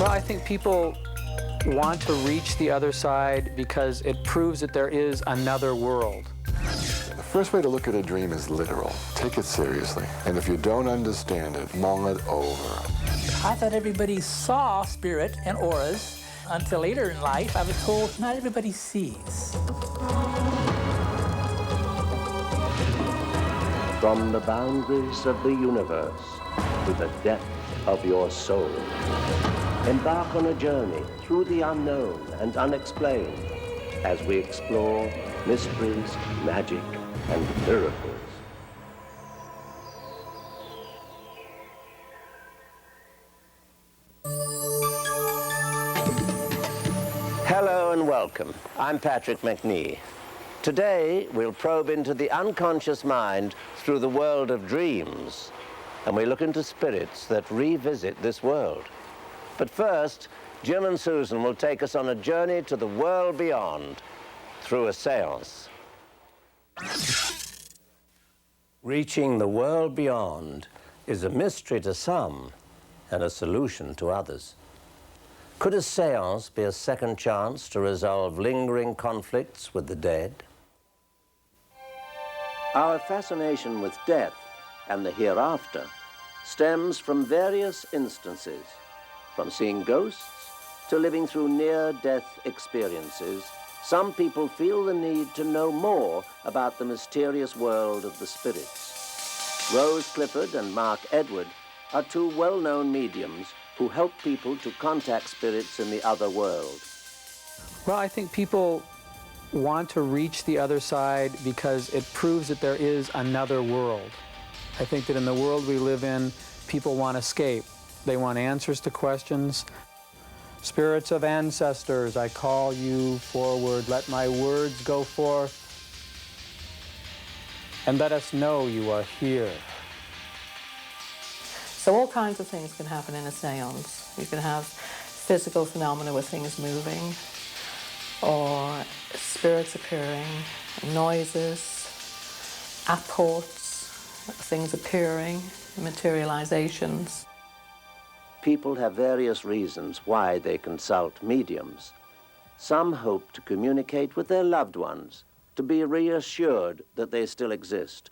Well, I think people want to reach the other side because it proves that there is another world. The first way to look at a dream is literal. Take it seriously. And if you don't understand it, mull it over. I thought everybody saw spirit and auras until later in life I was told not everybody sees. From the boundaries of the universe to the depth of your soul. Embark on a journey through the unknown and unexplained as we explore mysteries, magic, and miracles. Hello and welcome. I'm Patrick Macnee. Today, we'll probe into the unconscious mind through the world of dreams, and we look into spirits that revisit this world. But first, Jim and Susan will take us on a journey to the world beyond through a seance. Reaching the world beyond is a mystery to some and a solution to others. Could a seance be a second chance to resolve lingering conflicts with the dead? Our fascination with death and the hereafter stems from various instances, from seeing ghosts to living through near-death experiences. Some people feel the need to know more about the mysterious world of the spirits. Rose Clifford and Mark Edward are two well-known mediums who help people to contact spirits in the other world. Well, I think people want to reach the other side because it proves that there is another world. I think that in the world we live in, people want escape. They want answers to questions. Spirits of ancestors, I call you forward. Let my words go forth, and let us know you are here. So all kinds of things can happen in a seance. You can have physical phenomena with things moving, or spirits appearing, noises, apports, things appearing, materializations. People have various reasons why they consult mediums. Some hope to communicate with their loved ones, to be reassured that they still exist.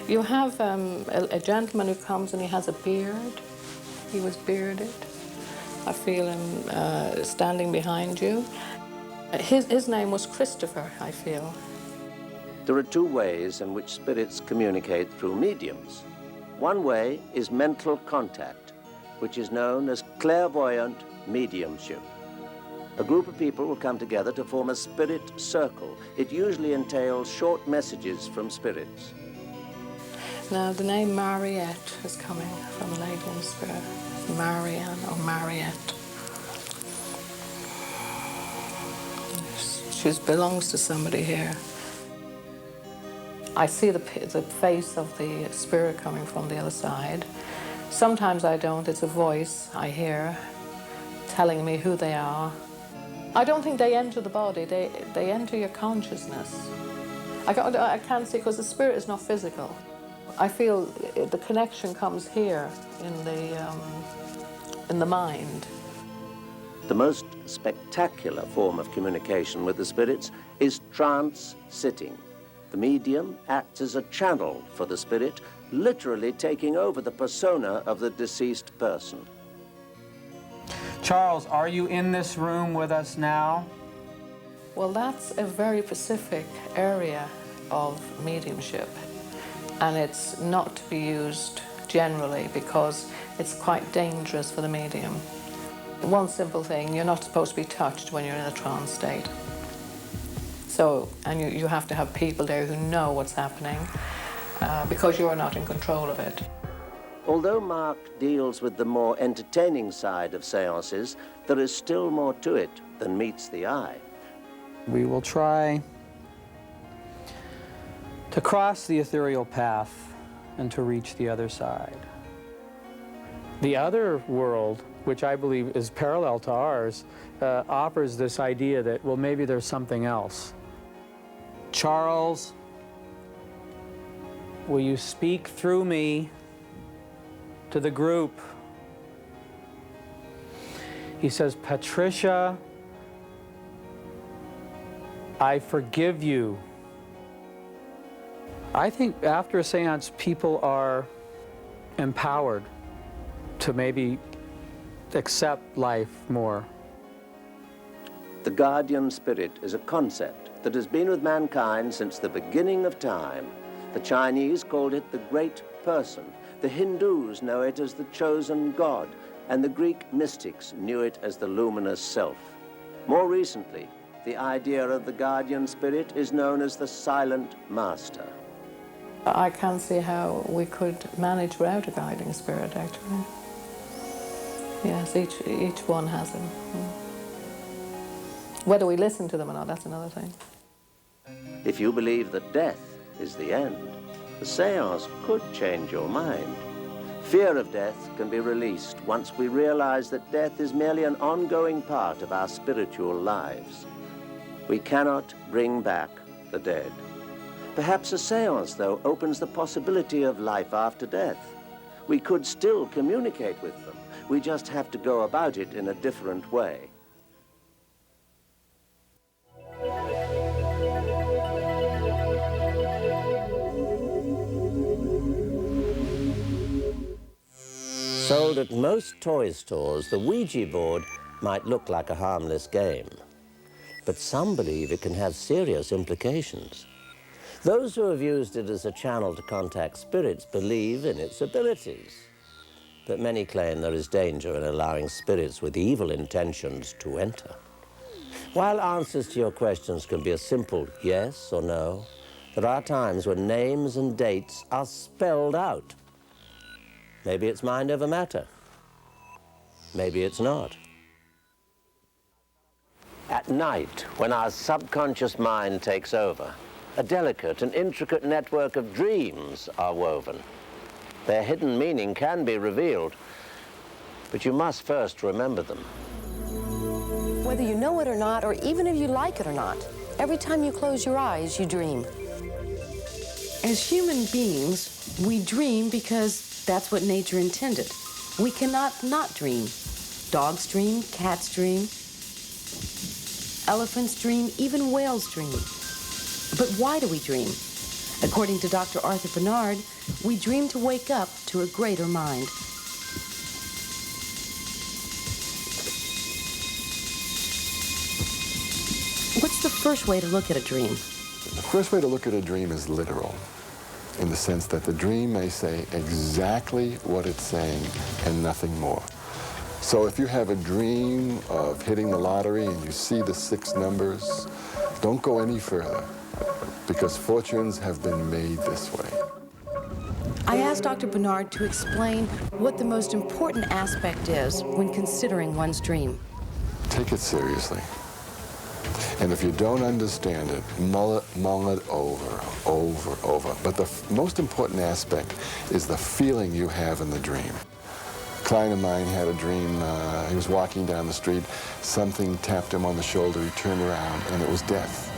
You have a gentleman who comes and he has a beard. He was bearded. I feel him standing behind you. His name was Christopher, I feel. There are two ways in which spirits communicate through mediums. One way is mental contact, which is known as clairvoyant mediumship. A group of people will come together to form a spirit circle. It usually entails short messages from spirits. Now, the name Mariette is coming from a lady in spirit. Marianne or Mariette. She belongs to somebody here. I see the face of the spirit coming from the other side. Sometimes I don't. It's a voice I hear telling me who they are. I don't think they enter the body. They enter your consciousness. I can't see because the spirit is not physical. I feel the connection comes here in the mind. The most spectacular form of communication with the spirits is trance sitting. The medium acts as a channel for the spirit, literally taking over the persona of the deceased person. Charles, are you in this room with us now? Well, that's a very specific area of mediumship, and it's not to be used generally because it's quite dangerous for the medium. One simple thing, you're not supposed to be touched when you're in a trance state. So, and you have to have people there who know what's happening because you're not in control of it. Although Mark deals with the more entertaining side of seances, there is still more to it than meets the eye. We will try to cross the ethereal path and to reach the other side. The other world, which I believe is parallel to ours, offers this idea that, well, maybe there's something else. Charles, will you speak through me to the group? He says, Patricia, I forgive you. I think after a seance, people are empowered to maybe accept life more. The guardian spirit is a concept that has been with mankind since the beginning of time. The Chinese called it the Great Person. The Hindus know it as the chosen God, and the Greek mystics knew it as the luminous self. More recently, the idea of the guardian spirit is known as the silent master. I can't see how we could manage without a guiding spirit, actually. Yes, each one has them. Whether we listen to them or not, that's another thing. If you believe that death is the end, the seance could change your mind. Fear of death can be released once we realize that death is merely an ongoing part of our spiritual lives. We cannot bring back the dead. Perhaps a seance, though, opens the possibility of life after death. We could still communicate with them. We just have to go about it in a different way. Sold at most toy stores, the Ouija board might look like a harmless game. But some believe it can have serious implications. Those who have used it as a channel to contact spirits believe in its abilities. But many claim there is danger in allowing spirits with evil intentions to enter. While answers to your questions can be a simple yes or no, there are times when names and dates are spelled out. Maybe it's mind over matter. Maybe it's not. At night, when our subconscious mind takes over, a delicate and intricate network of dreams are woven. Their hidden meaning can be revealed, but you must first remember them. Whether you know it or not, or even if you like it or not, every time you close your eyes, you dream. As human beings, we dream because that's what nature intended. We cannot not dream. Dogs dream, cats dream, elephants dream, even whales dream. But why do we dream? According to Dr. Arthur Bernard, we dream to wake up to a greater mind. What's the first way to look at a dream? The first way to look at a dream is literal, in the sense that the dream may say exactly what it's saying and nothing more. So if you have a dream of hitting the lottery and you see the 6 numbers, don't go any further, because fortunes have been made this way. I asked Dr. Bernard to explain what the most important aspect is when considering one's dream. Take it seriously. And if you don't understand it, mull it over. But the most important aspect is the feeling you have in the dream. A client of mine had a dream, he was walking down the street, something tapped him on the shoulder, he turned around, and it was death.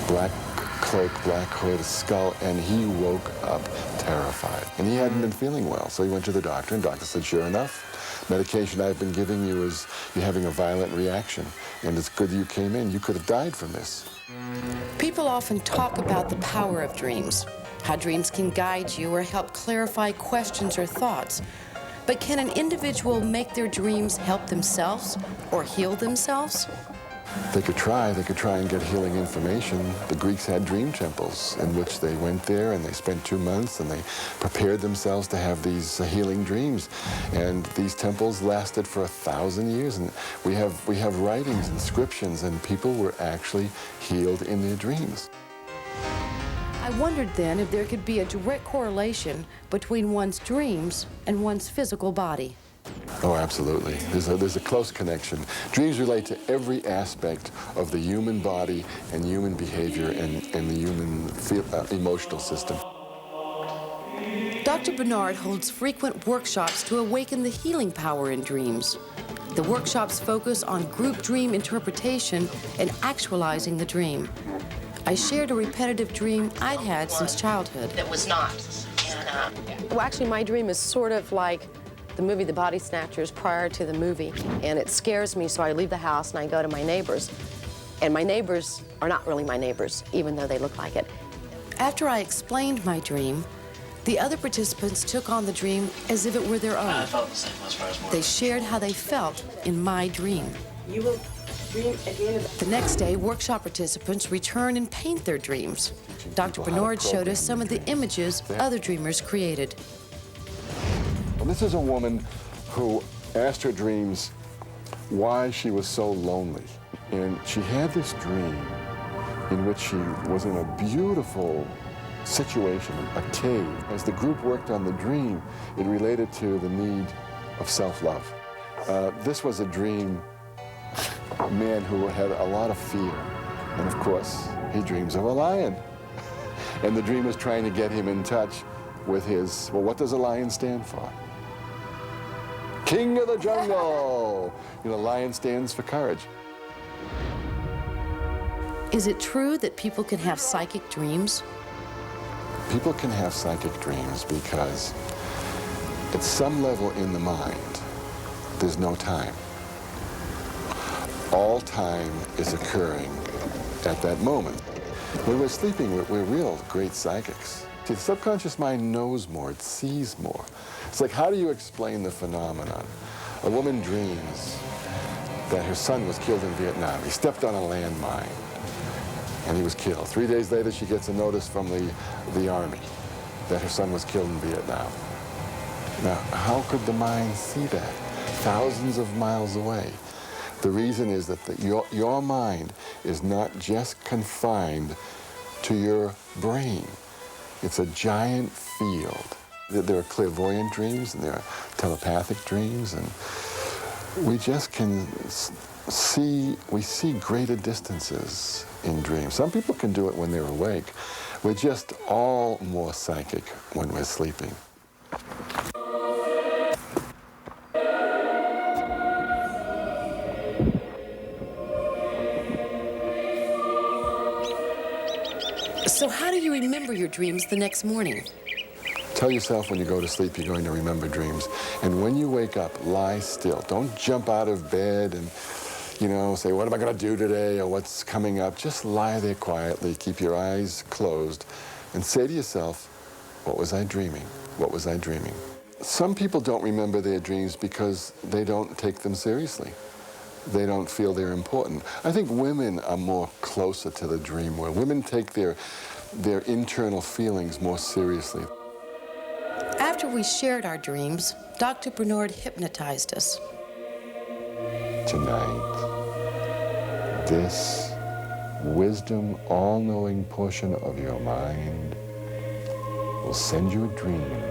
Black cloak, black hood, a skull, and he woke up terrified. And he hadn't been feeling well, so he went to the doctor, and the doctor said, sure enough, medication I've been giving you is you're having a violent reaction, and it's good you came in. You could have died from this. People often talk about the power of dreams, how dreams can guide you or help clarify questions or thoughts. But can an individual make their dreams help themselves or heal themselves? They could try and get healing information. The Greeks had dream temples in which they went there and they spent 2 months and they prepared themselves to have these healing dreams. And these temples lasted for 1,000 years. And we have writings, inscriptions, and people were actually healed in their dreams. I wondered then if there could be a direct correlation between one's dreams and one's physical body. Oh, absolutely. There's a close connection. Dreams relate to every aspect of the human body and human behavior and the human emotional system. Dr. Bernard holds frequent workshops to awaken the healing power in dreams. The workshops focus on group dream interpretation and actualizing the dream. I shared a repetitive dream I'd had since childhood. That was not. Well, actually, my dream is sort of like the movie The Body Snatchers prior to the movie, and it scares me, so I leave the house and I go to my neighbors. And my neighbors are not really my neighbors, even though they look like it. After I explained my dream, the other participants took on the dream as if it were their own. I felt the same as far as more. They shared how they felt in my dream. You will dream again. The next day, workshop participants return and paint their dreams. Dr. Bernard showed us some of the images other dreamers created. Well, this is a woman who asked her dreams why she was so lonely. And she had this dream in which she was in a beautiful situation, a cave. As the group worked on the dream, it related to the need of self-love. This was a dream man who had a lot of fear. And of course, he dreams of a lion. And the dream is trying to get him in touch with his, well, what does a lion stand for? King of the jungle! You know, lion stands for courage. Is it true that people can have psychic dreams? People can have psychic dreams because at some level in the mind, there's no time. All time is occurring at that moment. When we're sleeping, we're real great psychics. See, the subconscious mind knows more, it sees more. It's like, how do you explain the phenomenon? A woman dreams that her son was killed in Vietnam. He stepped on a landmine and he was killed. 3 days later, she gets a notice from the army that her son was killed in Vietnam. Now, how could the mind see that? Thousands of miles away. The reason is that your mind is not just confined to your brain. It's a giant field. There are clairvoyant dreams and there are telepathic dreams, and we just can see greater distances in dreams. Some people can do it when they're awake. We're just all more psychic when we're sleeping. So how do you remember your dreams the next morning? Tell yourself when you go to sleep you're going to remember dreams. And when you wake up, lie still. Don't jump out of bed and, you know, say, what am I going to do today or what's coming up? Just lie there quietly, keep your eyes closed, and say to yourself, what was I dreaming? What was I dreaming? Some people don't remember their dreams because they don't take them seriously. They don't feel they're important. I think women are more closer to the dream world. Women take their internal feelings more seriously. After we shared our dreams, Dr. Bernard hypnotized us. Tonight, this wisdom, all-knowing portion of your mind will send you a dream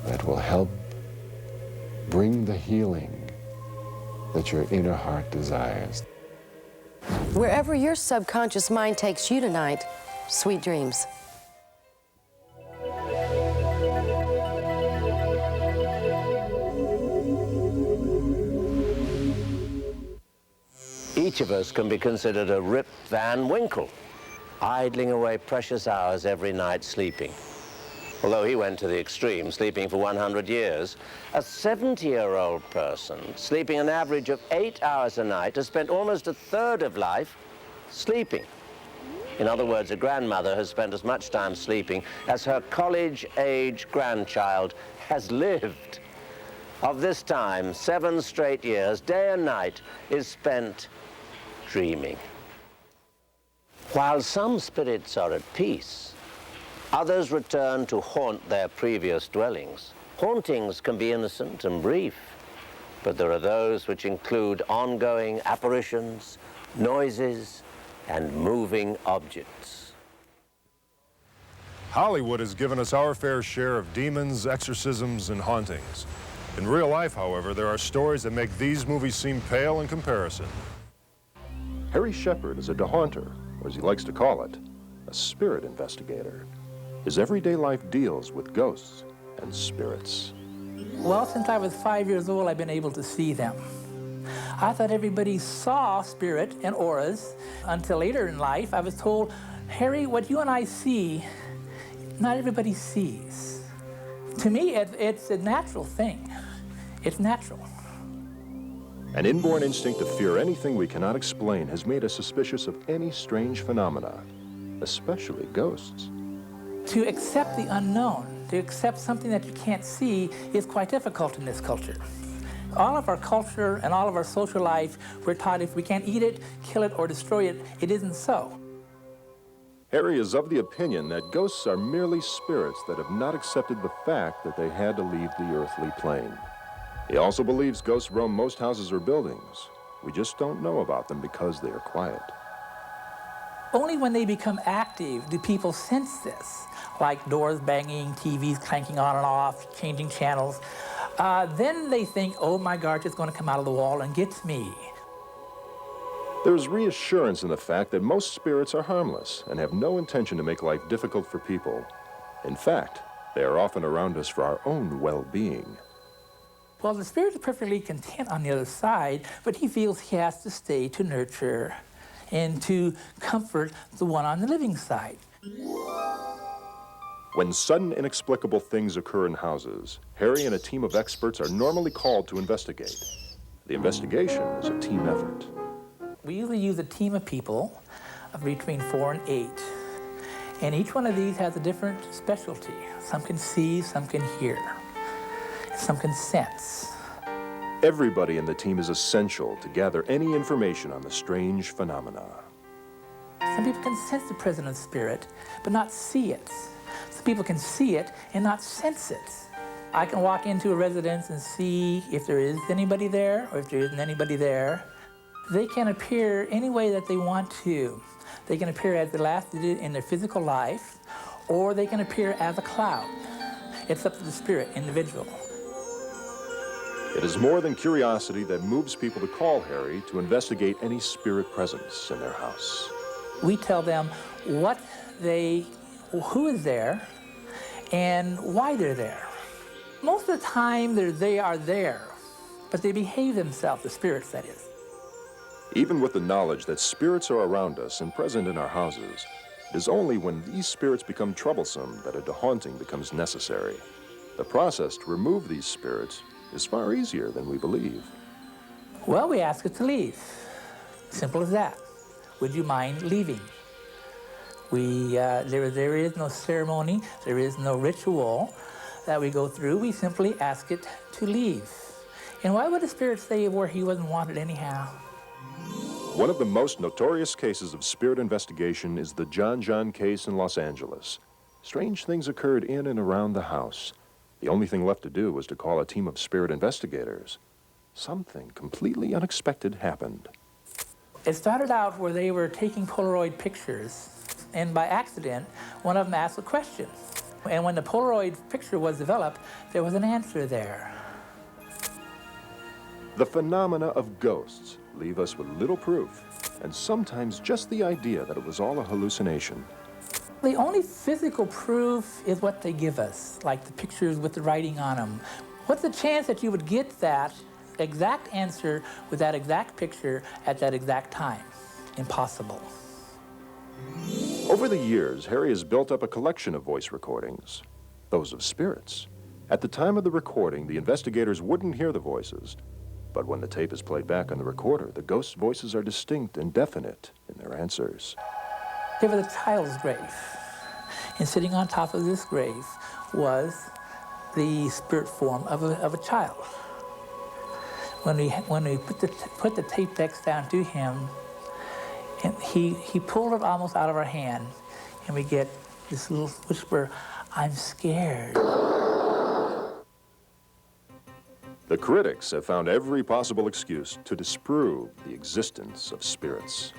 that will help bring the healing that your inner heart desires. Wherever your subconscious mind takes you tonight, sweet dreams. Each of us can be considered a Rip Van Winkle, idling away precious hours every night sleeping. Although he went to the extreme, sleeping for 100 years, a 70-year-old person, sleeping an average of 8 hours a night, has spent almost a third of life sleeping. In other words, a grandmother has spent as much time sleeping as her college-age grandchild has lived. Of this time, 7 straight years, day and night, is spent dreaming. While some spirits are at peace, others return to haunt their previous dwellings. Hauntings can be innocent and brief, but there are those which include ongoing apparitions, noises, and moving objects. Hollywood has given us our fair share of demons, exorcisms, and hauntings. In real life, however, there are stories that make these movies seem pale in comparison. Harry Shepard is a dehaunter, or as he likes to call it, a spirit investigator. His everyday life deals with ghosts and spirits. Well, since I was 5 years old, I've been able to see them. I thought everybody saw spirit and auras until later in life. I was told, Harry, what you and I see, not everybody sees. To me, it's a natural thing. It's natural. An inborn instinct to fear anything we cannot explain has made us suspicious of any strange phenomena, especially ghosts. To accept the unknown, to accept something that you can't see, is quite difficult in this culture. All of our culture and all of our social life, we're taught if we can't eat it, kill it, or destroy it, it isn't so. Harry is of the opinion that ghosts are merely spirits that have not accepted the fact that they had to leave the earthly plane. He also believes ghosts roam most houses or buildings. We just don't know about them because they are quiet. Only when they become active do people sense this, like doors banging, TVs clanking on and off, changing channels. Then they think, oh my gosh, it's going to come out of the wall and get me. There's reassurance in the fact that most spirits are harmless and have no intention to make life difficult for people. In fact, they are often around us for our own well-being. Well, the spirit is perfectly content on the other side, but he feels he has to stay to nurture and to comfort the one on the living side. When sudden, inexplicable things occur in houses, Harry and a team of experts are normally called to investigate. The investigation is a team effort. We usually use a team of people of between 4 and 8. And each one of these has a different specialty. Some can see, some can hear, some can sense. Everybody in the team is essential to gather any information on the strange phenomena. Some people can sense the presence of spirit, but not see it. Some people can see it and not sense it. I can walk into a residence and see if there is anybody there or if there isn't anybody there. They can appear any way that they want to. They can appear as the last they did in their physical life, or they can appear as a cloud. It's up to the spirit, individual. It is more than curiosity that moves people to call Harry to investigate any spirit presence in their house. We tell them who is there and why they're there. Most of the time they are there, but they behave themselves, the spirits that is. Even with the knowledge that spirits are around us and present in our houses, it is only when these spirits become troublesome that a dehaunting becomes necessary. The process to remove these spirits is far easier than we believe. Well, we ask it to leave. Simple as that. Would you mind leaving? There is no ceremony, there is no ritual that we go through. We simply ask it to leave. And why would a spirit stay where he wasn't wanted anyhow? One of the most notorious cases of spirit investigation is the John case in Los Angeles. Strange things occurred in and around the house. The only thing left to do was to call a team of spirit investigators. Something completely unexpected happened. It started out where they were taking Polaroid pictures, and by accident, one of them asked a question. And when the Polaroid picture was developed, there was an answer there. The phenomena of ghosts leave us with little proof, and sometimes just the idea that it was all a hallucination. The only physical proof is what they give us, like the pictures with the writing on them. What's the chance that you would get that exact answer with that exact picture at that exact time? Impossible. Over the years, Harry has built up a collection of voice recordings, those of spirits. At the time of the recording, the investigators wouldn't hear the voices, but when the tape is played back on the recorder, the ghosts' voices are distinct and definite in their answers. There was a child's grave, and sitting on top of this grave was the spirit form of a child. When we put the tape decks down to him, and he pulled it almost out of our hand, and we get this little whisper, "I'm scared." The critics have found every possible excuse to disprove the existence of spirits.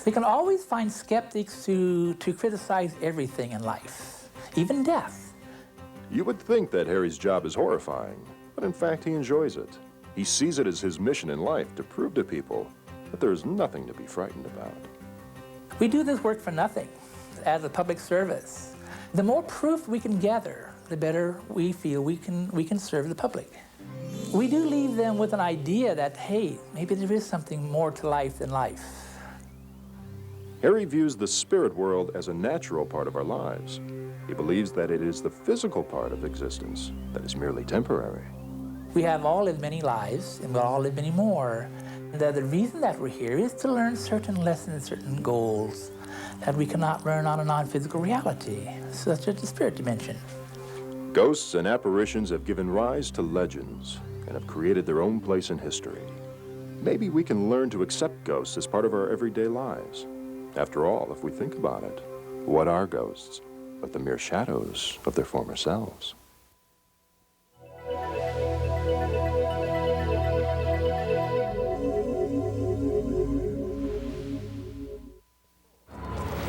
They can always find skeptics to criticize everything in life, even death. You would think that Harry's job is horrifying, but in fact he enjoys it. He sees it as his mission in life to prove to people that there is nothing to be frightened about. We do this work for nothing, as a public service. The more proof we can gather, the better we feel we can serve the public. We do leave them with an idea that, hey, maybe there is something more to life than life. Harry views the spirit world as a natural part of our lives. He believes that it is the physical part of existence that is merely temporary. We have all lived many lives, and we'll all live many more. And the reason that we're here is to learn certain lessons, certain goals that we cannot learn on a non-physical reality, such as the spirit dimension. Ghosts and apparitions have given rise to legends and have created their own place in history. Maybe we can learn to accept ghosts as part of our everyday lives. After all, if we think about it, what are ghosts but the mere shadows of their former selves?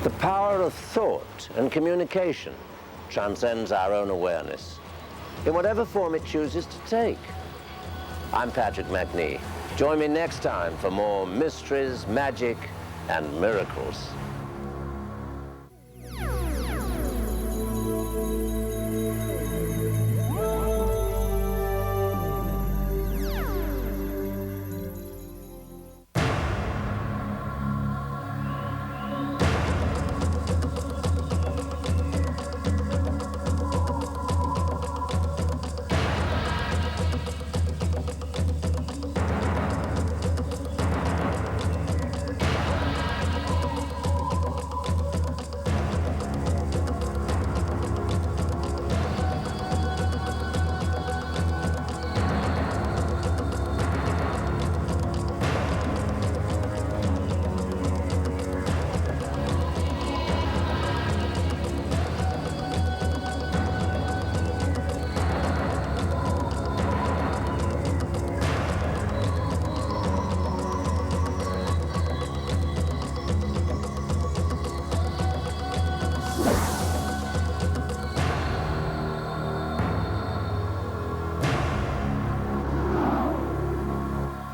The power of thought and communication transcends our own awareness, in whatever form it chooses to take. I'm Patrick Macnee. Join me next time for more mysteries, magic, and miracles.